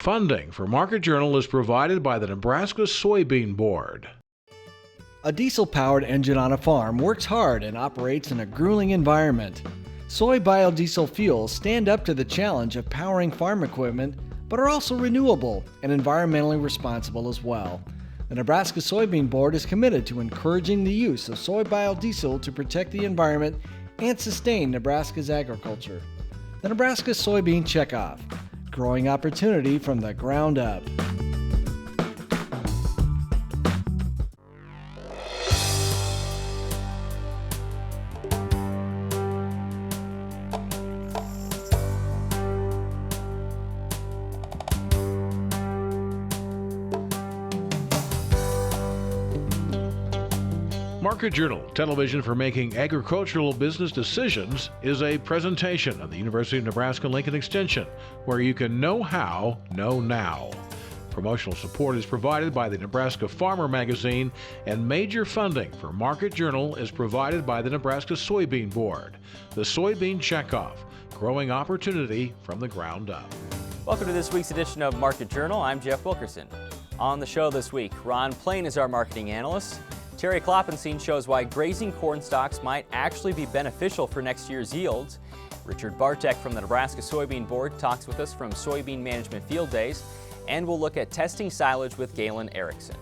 Funding for Market Journal is provided by the Nebraska Soybean Board. A diesel-powered engine on a farm works hard and operates in a grueling environment. Soy biodiesel fuels stand up to the challenge of powering farm equipment, but are also renewable and environmentally responsible as well. The Nebraska Soybean Board is committed to encouraging the use of soy biodiesel to protect the environment and sustain Nebraska's agriculture. The Nebraska Soybean Checkoff, growing opportunity from the ground up. Market Journal, television for making agricultural business decisions, is a presentation of the University of Nebraska-Lincoln Extension, where you can know how, know now. Promotional support is provided by the Nebraska Farmer Magazine, and major funding for Market Journal is provided by the Nebraska Soybean Board. The Soybean Checkoff, growing opportunity from the ground up. Welcome to this week's edition of Market Journal. I'm Jeff Wilkerson. On the show this week, Ron Plain is our marketing analyst. Terry Klopfenstein shows why grazing corn stalks might actually be beneficial for next year's yields. Richard Bartek from the Nebraska Soybean Board talks with us from Soybean Management Field Days, and we'll look at testing silage with Galen Erickson.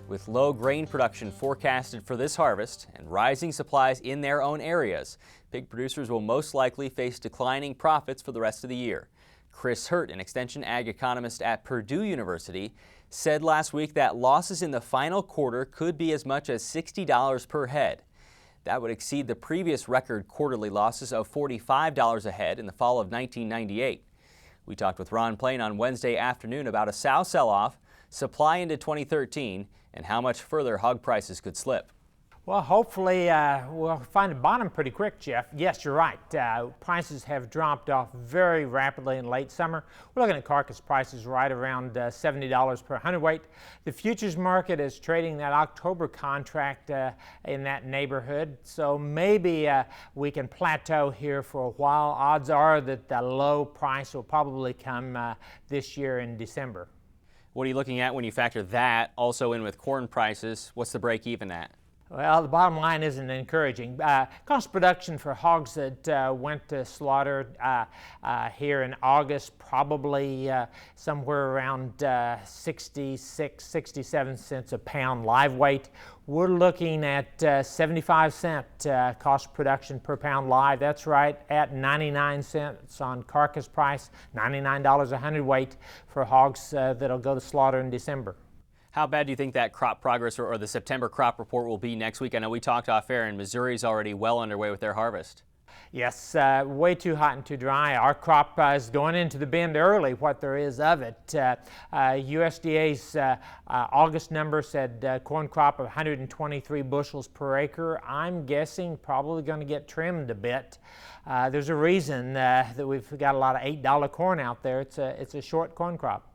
With low grain production forecasted for this harvest and rising supplies in their own areas, pig producers will most likely face declining profits for the rest of the year. Chris Hurt, an extension ag economist at Purdue University, said last week that losses in the final quarter could be as much as $60 per head. That would exceed the previous record quarterly losses of $45 a head in the fall of 1998. We talked with Ron Plain on Wednesday afternoon about a sow sell-off, supply into 2013, and how much further hog prices could slip. Well, hopefully we'll find a bottom pretty quick, Jeff. Yes, you're right. Prices have dropped off very rapidly in late summer. We're looking at carcass prices right around $70 per hundredweight. The futures market is trading that October contract in that neighborhood, so maybe we can plateau here for a while. Odds are that the low price will probably come this year in December. What are you looking at when you factor that also in with corn prices? What's the break even at? Well, the bottom line isn't encouraging. Cost production for hogs that went to slaughter here in August, probably somewhere around 66, 67 cents a pound live weight. We're looking at 75 cent cost production per pound live. That's right, at 99 cents on carcass price, $99 a hundredweight for hogs that'll go to slaughter in December. How bad do you think that crop progress or the September crop report will be next week? I know we talked off air and Missouri's already well underway with their harvest. Yes, way too hot and too dry. Our crop is going into the bin early, what there is of it. USDA's August number said corn crop of 123 bushels per acre. I'm guessing probably going to get trimmed a bit. There's a reason that we've got a lot of $8 corn out there. It's a short corn crop.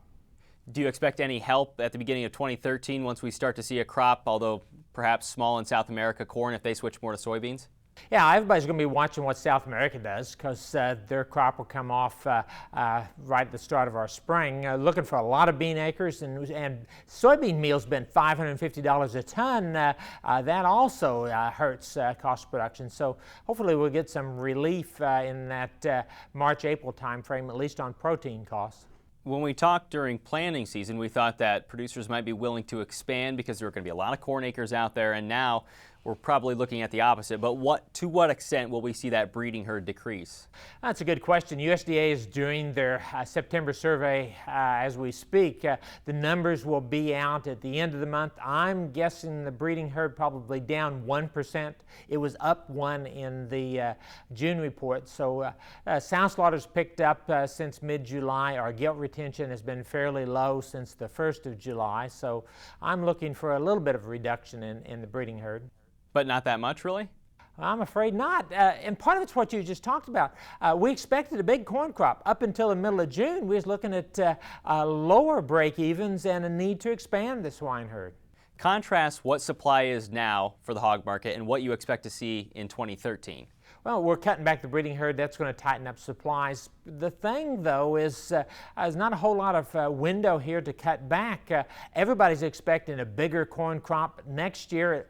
Do you expect any help at the beginning of 2013 once we start to see a crop, although perhaps small in South America, corn, if they switch more to soybeans? Yeah, everybody's going to be watching what South America does because their crop will come off right at the start of our spring. Looking for a lot of bean acres, and soybean meal's been $550 a ton. That also hurts cost production. So hopefully we'll get some relief in that March-April time frame, at least on protein costs. When we talked during planting season, we thought that producers might be willing to expand because there are going to be a lot of corn acres out there, and now we're probably looking at the opposite. But to what extent will we see that breeding herd decrease? That's a good question. USDA is doing their September survey as we speak. The numbers will be out at the end of the month. I'm guessing the breeding herd probably down 1%. It was up 1% in the June report. So sow slaughters picked up since mid-July. Our gilt retention has been fairly low since the 1st of July. So I'm looking for a little bit of reduction in the breeding herd. But not that much, really? I'm afraid not. And part of it's what you just talked about. We expected a big corn crop. Up until the middle of June, we was looking at lower break-evens and a need to expand the swine herd. Contrast what supply is now for the hog market and what you expect to see in 2013. Well, we're cutting back the breeding herd. That's going to tighten up supplies. The thing, though, is there's not a whole lot of window here to cut back. Everybody's expecting a bigger corn crop next year.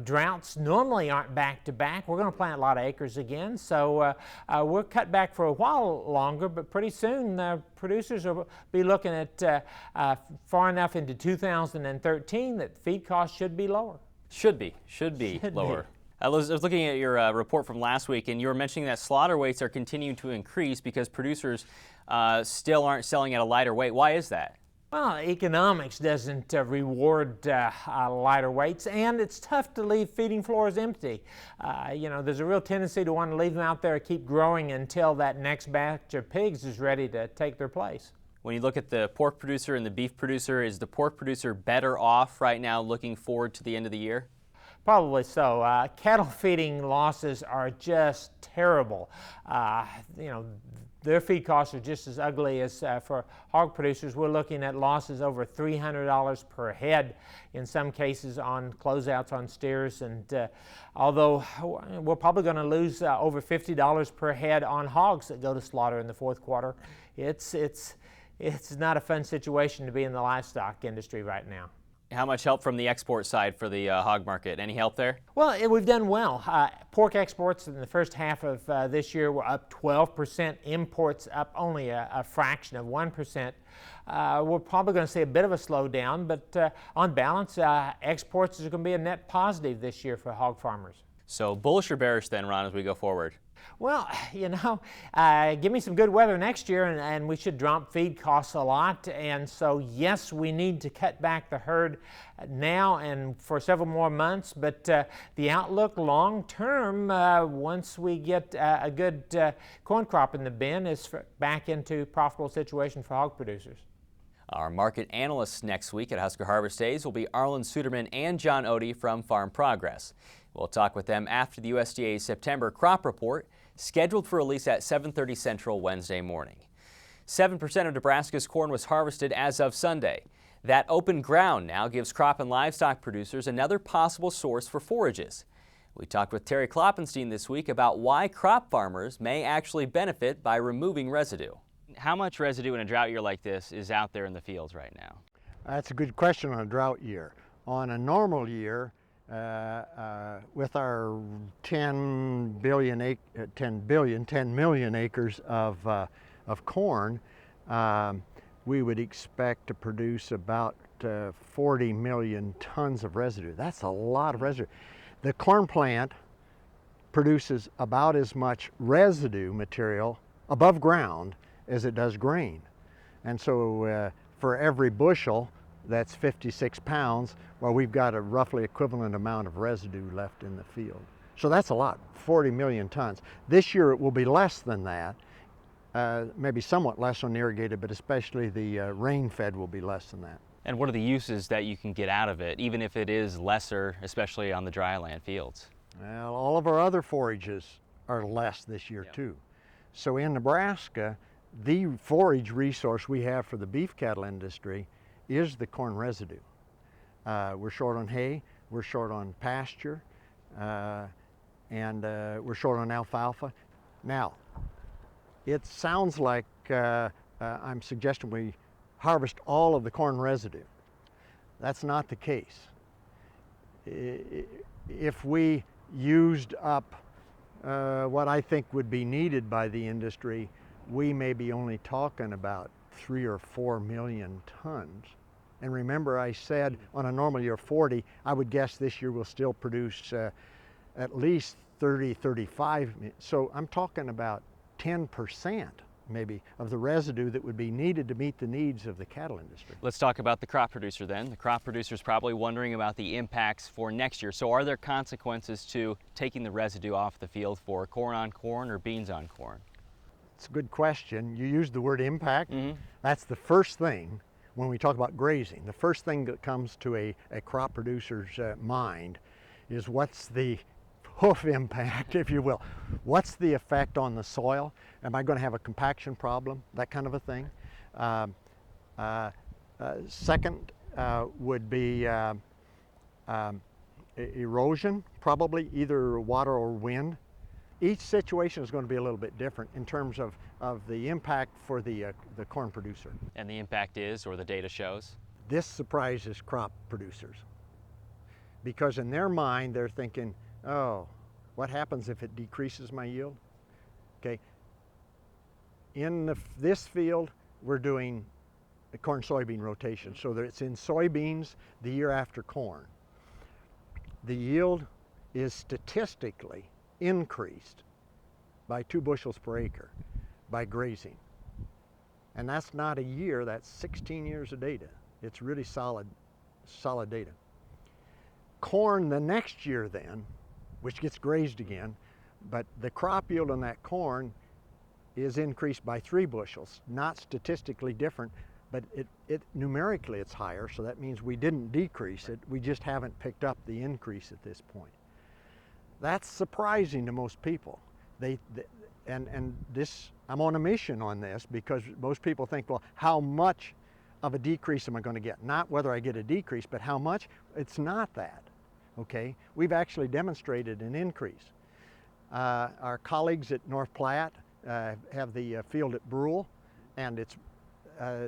Droughts normally aren't back to back. We're going to plant a lot of acres again, so we'll cut back for a while longer, but pretty soon producers will be looking at far enough into 2013 that feed costs should be lower. Should be lower. I was looking at your report from last week, and you were mentioning that slaughter weights are continuing to increase because producers still aren't selling at a lighter weight. Why is that? Well, economics doesn't reward lighter weights, and it's tough to leave feeding floors empty. There's a real tendency to want to leave them out there and keep growing until that next batch of pigs is ready to take their place. When you look at the pork producer and the beef producer, is the pork producer better off right now looking forward to the end of the year? Probably so. Cattle feeding losses are just terrible. Their feed costs are just as ugly as for hog producers. We're looking at losses over $300 per head in some cases on closeouts on steers, and although we're probably going to lose over $50 per head on hogs that go to slaughter in the fourth quarter, it's not a fun situation to be in the livestock industry right now. How much help from the export side for the hog market? Any help there? Well, we've done well. Pork exports in the first half of this year were up 12%. Imports up only a fraction of 1%. We're probably going to see a bit of a slowdown, but on balance, exports is going to be a net positive this year for hog farmers. So bullish or bearish then, Ron, as we go forward? Well, give me some good weather next year and we should drop feed costs a lot. And so, yes, we need to cut back the herd now and for several more months. But the outlook long term, once we get a good corn crop in the bin, is back into profitable situation for hog producers. Our market analysts next week at Husker Harvest Days will be Arlen Suderman and John Odie from Farm Progress. We'll talk with them after the USDA's September crop report, scheduled for release at 7:30 Central Wednesday morning. 7% of Nebraska's corn was harvested as of Sunday. That open ground now gives crop and livestock producers another possible source for forages. We talked with Terry Klopfenstein this week about why crop farmers may actually benefit by removing residue. How much residue in a drought year like this is out there in the fields right now? That's a good question on a drought year. On a normal year, with our 10 million acres of corn, we would expect to produce about 40 million tons of residue. That's a lot of residue. The corn plant produces about as much residue material above ground as it does grain. And so for every bushel, that's 56 pounds, well, we've got a roughly equivalent amount of residue left in the field. So that's a lot, 40 million tons. This year it will be less than that, maybe somewhat less on irrigated, but especially the rain-fed will be less than that. And what are the uses that you can get out of it, even if it is lesser, especially on the dry land fields? Well, all of our other forages are less this year too. So in Nebraska, the forage resource we have for the beef cattle industry is the corn residue. We're short on hay, we're short on pasture, and we're short on alfalfa. Now, it sounds like I'm suggesting we harvest all of the corn residue. That's not the case. If we used up what I think would be needed by the industry, we may be only talking about 3 or 4 million tons. And remember, I said on a normal year 40, I would guess this year we'll still produce at least 30, 35. So I'm talking about 10% maybe of the residue that would be needed to meet the needs of the cattle industry. Let's talk about the crop producer then. The crop producer is probably wondering about the impacts for next year. So are there consequences to taking the residue off the field for corn on corn or beans on corn? It's a good question. You used the word impact. Mm-hmm. That's the first thing when we talk about grazing. The first thing that comes to a crop producer's mind is what's the hoof impact, if you will. What's the effect on the soil? Am I going to have a compaction problem? That kind of a thing. Second would be erosion, probably either water or wind. each situation is going to be a little bit different in terms of the impact for the corn producer. And the impact is, or the data shows? This surprises crop producers because in their mind they're thinking, oh, what happens if it decreases my yield? Okay. In this field, we're doing a corn-soybean rotation, so that it's in soybeans the year after corn. The yield is statistically increased by 2 bushels per acre by grazing. And that's not a year, that's 16 years of data. It's really solid data. Corn the next year then, which gets grazed again, but the crop yield on that corn is increased by 3 bushels, not statistically different, but it numerically it's higher, so that means we didn't decrease it, we just haven't picked up the increase at this point. That's surprising to most people. And this, I'm on a mission on this because most people think, well, how much of a decrease am I going to get? Not whether I get a decrease, but how much? It's not that, okay? We've actually demonstrated an increase. Our colleagues at North Platte have the field at Brule, and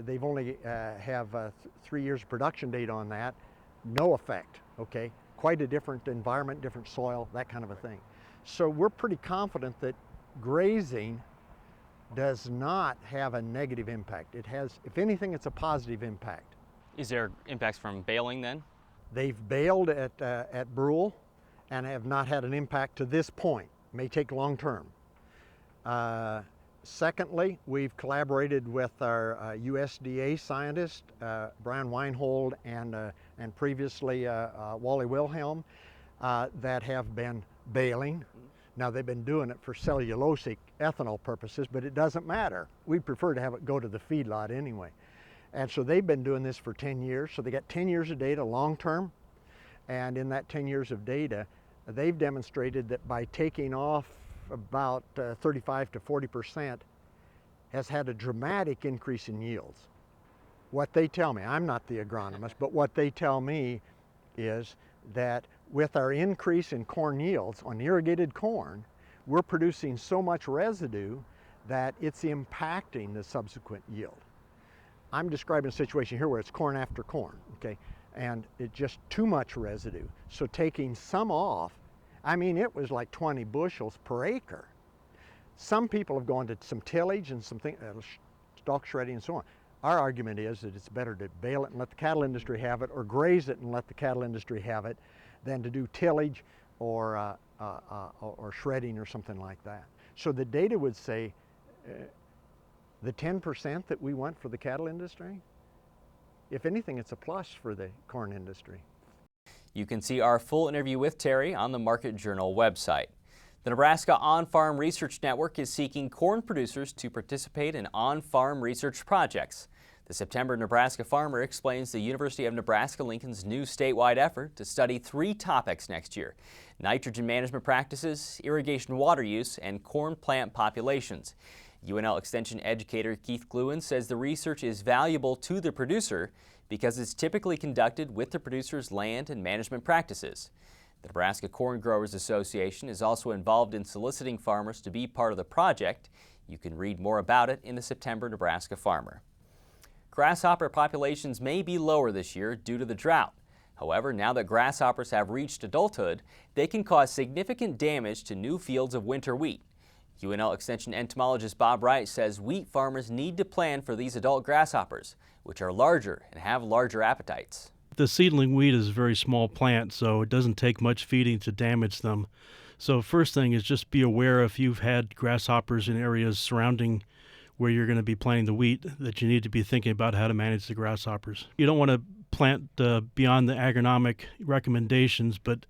they've only have 3 years of production data on that. No effect, okay? Quite a different environment, different soil, that kind of a thing. So we're pretty confident that grazing does not have a negative impact. It has, if anything, it's a positive impact. Is there impacts from baling then? They've baled at Brule and have not had an impact to this point. May take long term. Secondly, we've collaborated with our USDA scientist, Brian Weinhold, and previously Wally Wilhelm, that have been baling. Now they've been doing it for cellulosic ethanol purposes, but it doesn't matter. We prefer to have it go to the feedlot anyway. And so they've been doing this for 10 years, so they got 10 years of data long term, and in that 10 years of data, they've demonstrated that by taking off about 35 to 40% has had a dramatic increase in yields. What they tell me, I'm not the agronomist, but what they tell me is that with our increase in corn yields on irrigated corn, we're producing so much residue that it's impacting the subsequent yield. I'm describing a situation here where it's corn after corn, okay? And it's just too much residue. So taking some off, I mean, it was like 20 bushels per acre. Some people have gone to some tillage and some stalk shredding and so on. Our argument is that it's better to bale it and let the cattle industry have it, or graze it and let the cattle industry have it, than to do tillage or shredding or something like that. So the data would say the 10% that we want for the cattle industry, if anything, it's a plus for the corn industry. You can see our full interview with Terry on the Market Journal website. The Nebraska On-Farm Research Network is seeking corn producers to participate in on-farm research projects. The September Nebraska Farmer explains the University of Nebraska-Lincoln's new statewide effort to study 3 topics next year: nitrogen management practices, irrigation water use, and corn plant populations. UNL Extension educator Keith Gluen says the research is valuable to the producer because it's typically conducted with the producer's land and management practices. The Nebraska Corn Growers Association is also involved in soliciting farmers to be part of the project. You can read more about it in the September Nebraska Farmer. Grasshopper populations may be lower this year due to the drought. However, now that grasshoppers have reached adulthood, they can cause significant damage to new fields of winter wheat. UNL Extension entomologist Bob Wright says wheat farmers need to plan for these adult grasshoppers, which are larger and have larger appetites. The seedling wheat is a very small plant, so it doesn't take much feeding to damage them. So first thing is just be aware if you've had grasshoppers in areas surrounding where you're going to be planting the wheat, that you need to be thinking about how to manage the grasshoppers. You don't want to plant beyond the agronomic recommendations, but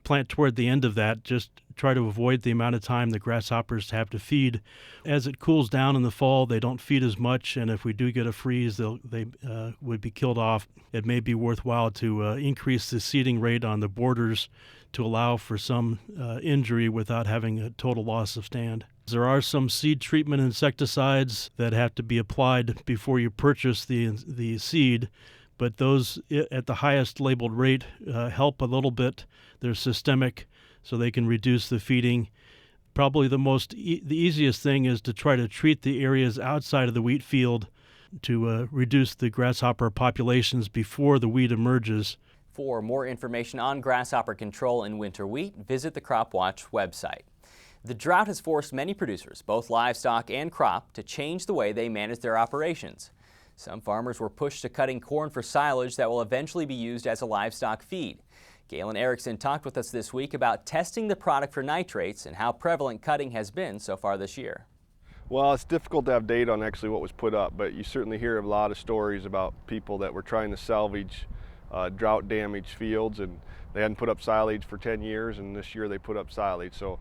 plant toward the end of that. Just try to avoid the amount of time the grasshoppers have to feed. As it cools down in the fall, they don't feed as much, and if we do get a freeze, they would be killed off. It may be worthwhile to increase the seeding rate on the borders to allow for some injury without having a total loss of stand. There are some seed treatment insecticides that have to be applied before you purchase the seed, but those at the highest labeled rate help a little bit. They're systemic, so they can reduce the feeding. Probably the easiest thing is to try to treat the areas outside of the wheat field to reduce the grasshopper populations before the wheat emerges. For more information on grasshopper control in winter wheat, visit the Crop Watch website. The drought has forced many producers, both livestock and crop, to change the way they manage their operations. Some farmers were pushed to cutting corn for silage that will eventually be used as a livestock feed. Galen Erickson talked with us this week about testing the product for nitrates and how prevalent cutting has been so far this year. Well, it's difficult to have data on actually what was put up, but you certainly hear a lot of stories about people that were trying to salvage drought damaged fields, and they hadn't put up silage for 10 years, and this year they put up silage. So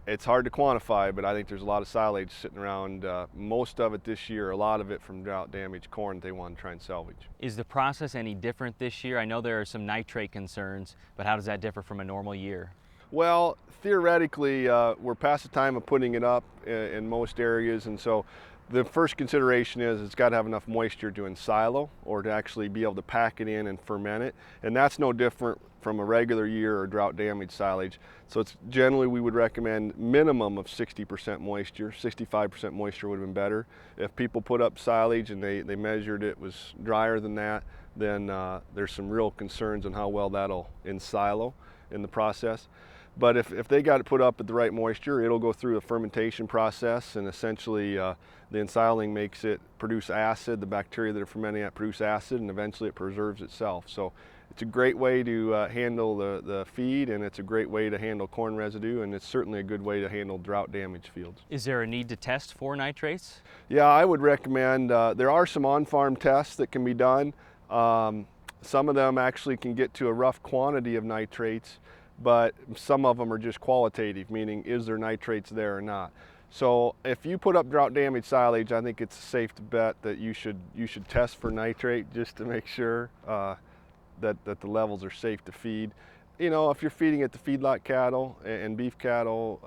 it's hard to quantify, but I think there's a lot of silage sitting around, most of it this year, a lot of it from drought damaged corn that they want to try and salvage. Is the process any different this year? I know there are some nitrate concerns, but how does that differ from a normal year? Well, theoretically, we're past the time of putting it up in most areas, and so the first consideration is it's got to have enough moisture to ensilo or to actually be able to pack it in and ferment it, and that's no different from a regular year or drought damaged silage. So it's generally we would recommend minimum of 60% moisture. 65% moisture would have been better. If people put up silage and they measured it was drier than that, then there's some real concerns on how well that'll ensilo in the process. But if they got it put up at the right moisture, it'll go through a fermentation process, and essentially the ensiling makes it produce acid. The bacteria that are fermenting it produce acid, and eventually it preserves itself. So it's a great way to handle the feed, and it's a great way to handle corn residue, and it's certainly a good way to handle drought damaged fields. Is there a need to test for nitrates? Yeah, I would recommend, there are some on-farm tests that can be done. Some of them actually can get to a rough quantity of nitrates, but some of them are just qualitative, meaning is there nitrates there or not. So if you put up drought damaged silage, I think it's safe to bet that you should test for nitrate just to make sure that the levels are safe to feed. You know, if you're feeding it to feedlot cattle and beef cattle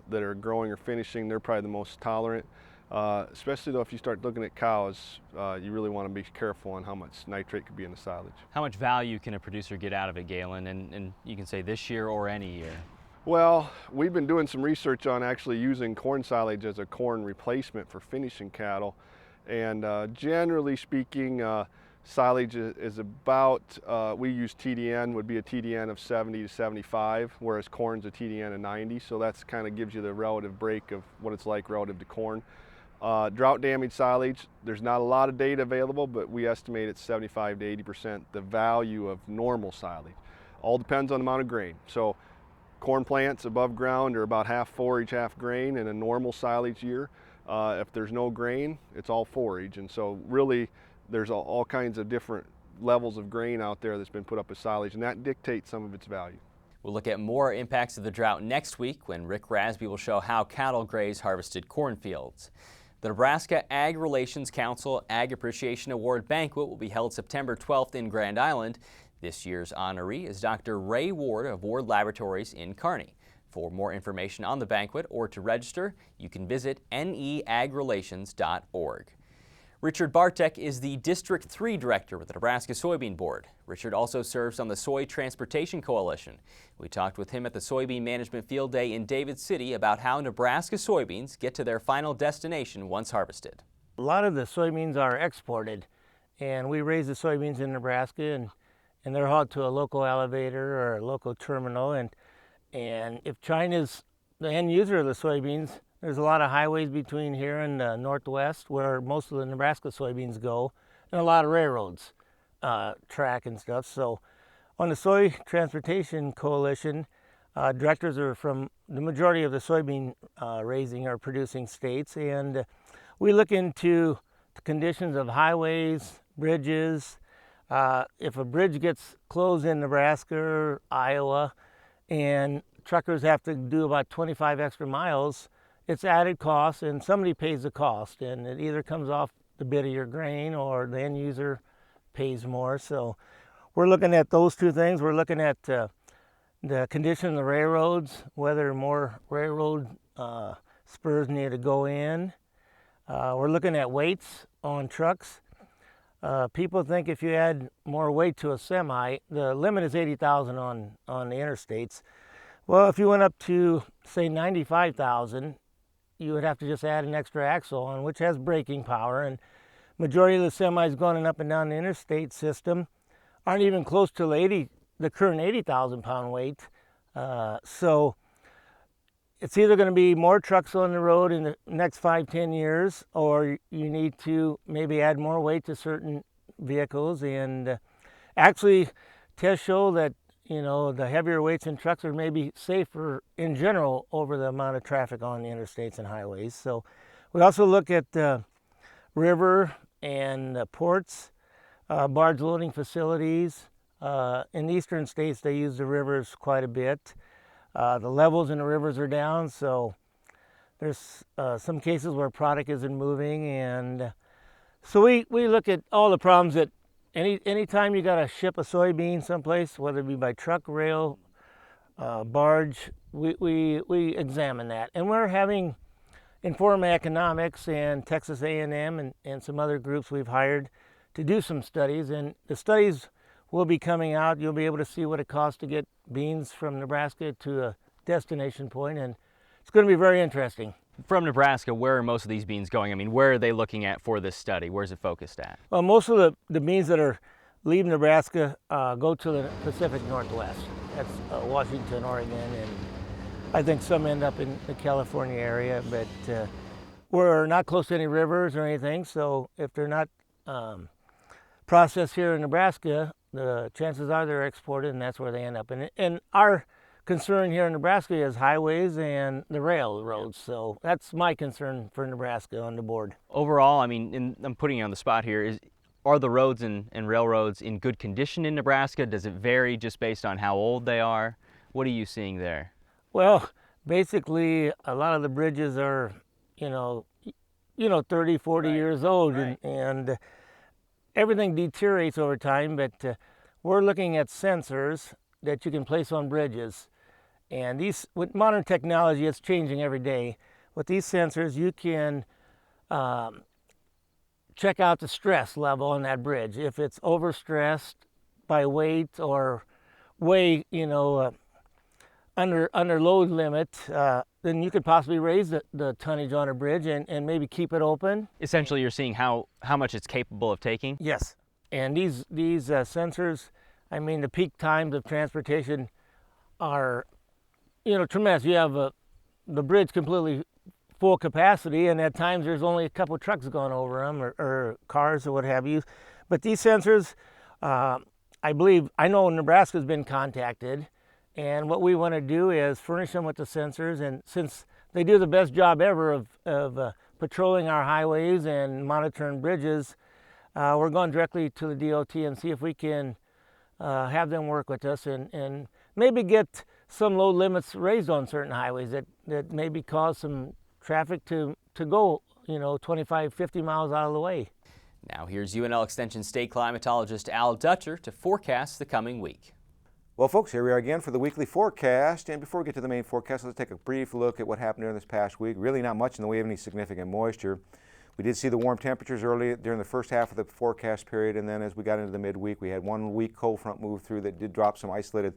that are growing or finishing, they're probably the most tolerant. Especially though if you start looking at cows, you really want to be careful on how much nitrate could be in the silage. How much value can a producer get out of it, Galen? And you can say this year or any year. Well, we've been doing some research on actually using corn silage as a corn replacement for finishing cattle. And generally speaking, silage is about, we use TDN, would be a TDN of 70 to 75, whereas corn's a TDN of 90. So that's kind of gives you the relative break of what it's like relative to corn. Drought damaged silage, there's not a lot of data available, but we estimate it's 75 to 80% the value of normal silage. All depends on the amount of grain. So corn plants above ground are about half forage, half grain in a normal silage year. If there's no grain, it's all forage. And so really there's all kinds of different levels of grain out there that's been put up as silage, and that dictates some of its value. We'll look at more impacts of the drought next week when Rick Rasby will show how cattle graze harvested cornfields. The Nebraska Ag Relations Council Ag Appreciation Award Banquet will be held September 12th in Grand Island. This year's honoree is Dr. Ray Ward of Ward Laboratories in Kearney. For more information on the banquet or to register, you can visit neagrelations.org. Richard Bartek is the District 3 Director with the Nebraska Soybean Board. Richard also serves on the Soy Transportation Coalition. We talked with him at the Soybean Management Field Day in David City about how Nebraska soybeans get to their final destination once harvested. A lot of the soybeans are exported, and we raise the soybeans in Nebraska, and they're hauled to a local elevator or a local terminal. And if China's the end user of the soybeans, there's a lot of highways between here and the Northwest where most of the Nebraska soybeans go, and a lot of railroads track and stuff. So on the Soy Transportation Coalition, directors are from the majority of the soybean raising or producing states, and we look into the conditions of highways, bridges. If a bridge gets closed in Nebraska or Iowa and truckers have to do about 25 extra miles, it's added cost, and somebody pays the cost, and it either comes off the bit of your grain or the end user pays more. So we're looking at those two things. We're looking at the condition of the railroads, whether more railroad spurs need to go in. We're looking at weights on trucks. People think if you add more weight to a semi, the limit is 80,000 on the interstates. Well, if you went up to, say, 95,000, you would have to just add an extra axle on, which has braking power. And majority of the semis going up and down the interstate system aren't even close to the current 80,000 pound weight. So it's either going to be more trucks on the road in the next 5-10 years, or you need to maybe add more weight to certain vehicles. And actually, tests show that the heavier weights in trucks are maybe safer in general over the amount of traffic on the interstates and highways. So we also look at river and ports, barge loading facilities. In the eastern states, they use the rivers quite a bit. The levels in the rivers are down, so there's some cases where product isn't moving. And so we look at all the problems that anytime you got to ship a soybean someplace, whether it be by truck, rail, barge, we examine that. And we're having Inform Economics and Texas A&M and some other groups we've hired to do some studies. And the studies will be coming out. You'll be able to see what it costs to get beans from Nebraska to a destination point, and it's going to be very interesting. From Nebraska, where are most of these beans going? I mean, where are they looking at for this study? Where's it focused at? Well, most of the beans that are leaving Nebraska go to the Pacific Northwest. That's Washington, Oregon, and I think some end up in the California area, but we're not close to any rivers or anything, so if they're not processed here in Nebraska, the chances are they're exported, and that's where they end up. And our concern here in Nebraska is highways and the railroads, so that's my concern for Nebraska on the board. Overall, I mean, I'm putting you on the spot here, are the roads and railroads in good condition in Nebraska? Does it vary just based on how old they are? What are you seeing there? Well, basically, a lot of the bridges are, 30, 40 years old, right. And everything deteriorates over time, but we're looking at sensors that you can place on bridges. And with modern technology, it's changing every day. With these sensors, you can check out the stress level on that bridge. If it's overstressed by weight or way, under load limit, then you could possibly raise the tonnage on a bridge and maybe keep it open. Essentially, you're seeing how much it's capable of taking? Yes. And these sensors, I mean, the peak times of transportation are, tremendous. You have the bridge completely full capacity, and at times there's only a couple trucks going over them or cars or what have you. But these sensors, I know Nebraska's been contacted, and what we want to do is furnish them with the sensors. And since they do the best job ever of patrolling our highways and monitoring bridges, we're going directly to the DOT and see if we can have them work with us and maybe get some load limits raised on certain highways that maybe cause some traffic to go, 25, 50 miles out of the way. Now here's UNL Extension State Climatologist Al Dutcher to forecast the coming week. Well, folks, here we are again for the weekly forecast. And before we get to the main forecast, let's take a brief look at what happened during this past week. Really not much in the way of any significant moisture. We did see the warm temperatures early during the first half of the forecast period, and then as we got into the midweek, we had one weak cold front move through that did drop some isolated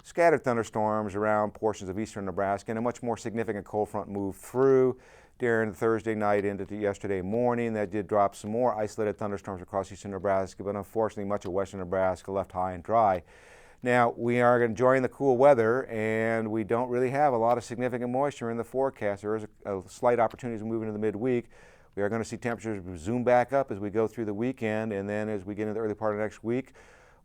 scattered thunderstorms around portions of eastern Nebraska, and a much more significant cold front moved through during Thursday night into yesterday morning. That did drop some more isolated thunderstorms across eastern Nebraska, but unfortunately much of western Nebraska left high and dry. Now, we are enjoying the cool weather, and we don't really have a lot of significant moisture in the forecast. There is a slight opportunity to move into the midweek. We are going to see temperatures zoom back up as we go through the weekend, and then as we get into the early part of next week,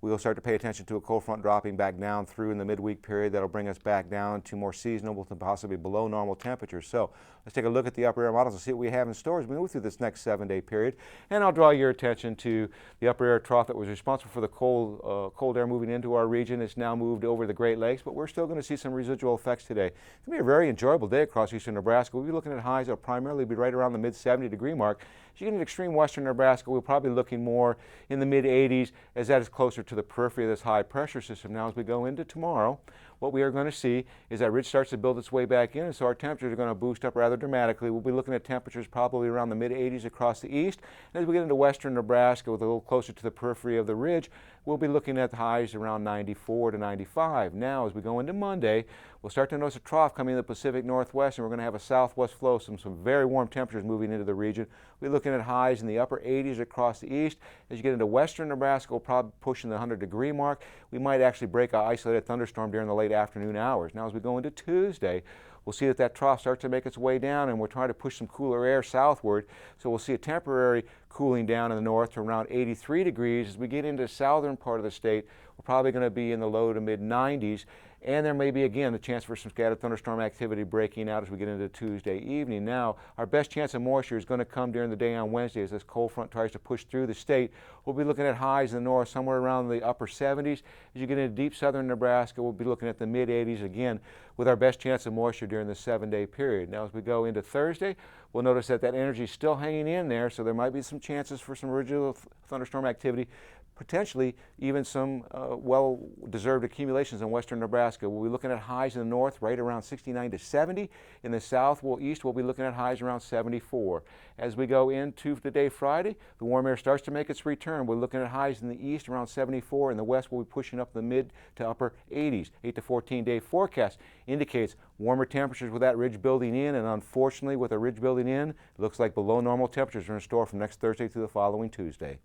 we will start to pay attention to a cold front dropping back down through in the midweek period. That'll bring us back down to more seasonable to possibly below normal temperatures. So let's take a look at the upper air models and see what we have in store as we move through this next 7-day period. And I'll draw your attention to the upper air trough that was responsible for the cold air moving into our region. It's now moved over the Great Lakes, but we're still going to see some residual effects today. It's going to be a very enjoyable day across eastern Nebraska. We'll be looking at highs that will primarily be right around the mid-70-degree mark. As you get into extreme western Nebraska, we'll probably be looking more in the mid-80s as that is closer to the periphery of this high pressure system. Now as we go into tomorrow, what we are going to see is that ridge starts to build its way back in, and so our temperatures are going to boost up rather dramatically. We'll be looking at temperatures probably around the mid-80s across the east. And as we get into western Nebraska, with a little closer to the periphery of the ridge, we'll be looking at highs around 94 to 95. Now, as we go into Monday, we'll start to notice a trough coming in the Pacific Northwest, and we're going to have a southwest flow, some very warm temperatures moving into the region. We're looking at highs in the upper 80s across the east. As you get into western Nebraska, we'll probably push in the 100-degree mark. We might actually break an isolated thunderstorm during the late afternoon hours. Now, as we go into Tuesday, we'll see that trough starts to make its way down, and we're trying to push some cooler air southward. So we'll see a temporary cooling down in the north to around 83 degrees. As we get into the southern part of the state, we're probably going to be in the low to mid-90s. And there may be, again, the chance for some scattered thunderstorm activity breaking out as we get into Tuesday evening. Now, our best chance of moisture is going to come during the day on Wednesday as this cold front tries to push through the state. We'll be looking at highs in the north somewhere around the upper 70s. As you get into deep southern Nebraska, we'll be looking at the mid-80s again with our best chance of moisture during the 7-day period. Now, as we go into Thursday, we'll notice that energy is still hanging in there, so there might be some chances for some residual thunderstorm activity, potentially even some well-deserved accumulations in western Nebraska. We'll be looking at highs in the north right around 69 to 70. In the south, east, we'll be looking at highs around 74. As we go into today, Friday, the warm air starts to make its return. We're looking at highs in the east around 74. In the west, we'll be pushing up the mid to upper 80s. 8 to 14-day forecast indicates warmer temperatures with that ridge building in, and unfortunately, with a ridge building in, it looks like below normal temperatures are in store from next Thursday through the following Tuesday.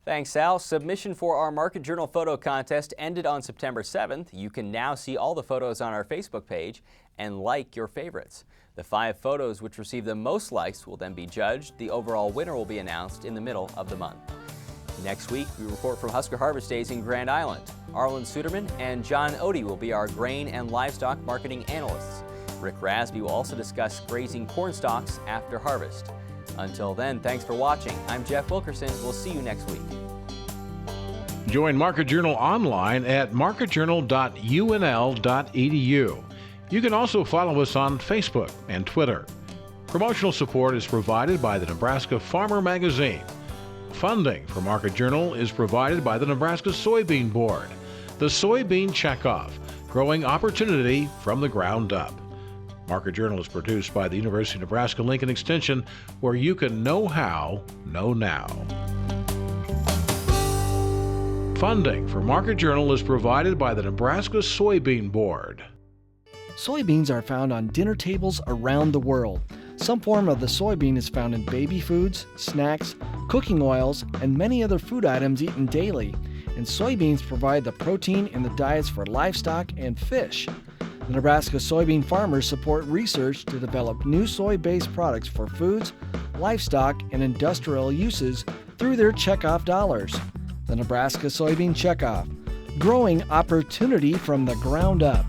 Thanks, Sal. Submission for our Market Journal photo contest ended on September 7th. You can now see all the photos on our Facebook page and like your favorites. The 5 photos which receive the most likes will then be judged. The overall winner will be announced in the middle of the month. Next week, we report from Husker Harvest Days in Grand Island. Arlen Suderman and John Odie will be our grain and livestock marketing analysts. Rick Rasby will also discuss grazing corn stalks after harvest. Until then, thanks for watching. I'm Jeff Wilkerson. We'll see you next week. Join Market Journal online at marketjournal.unl.edu. You can also follow us on Facebook and Twitter. Promotional support is provided by the Nebraska Farmer Magazine. Funding for Market Journal is provided by the Nebraska Soybean Board. The Soybean Checkoff, growing opportunity from the ground up. Market Journal is produced by the University of Nebraska-Lincoln Extension, where you can know how, know now. Funding for Market Journal is provided by the Nebraska Soybean Board. Soybeans are found on dinner tables around the world. Some form of the soybean is found in baby foods, snacks, cooking oils, and many other food items eaten daily. And soybeans provide the protein in the diets for livestock and fish. The Nebraska soybean farmers support research to develop new soy-based products for foods, livestock, and industrial uses through their checkoff dollars. The Nebraska Soybean Checkoff, growing opportunity from the ground up.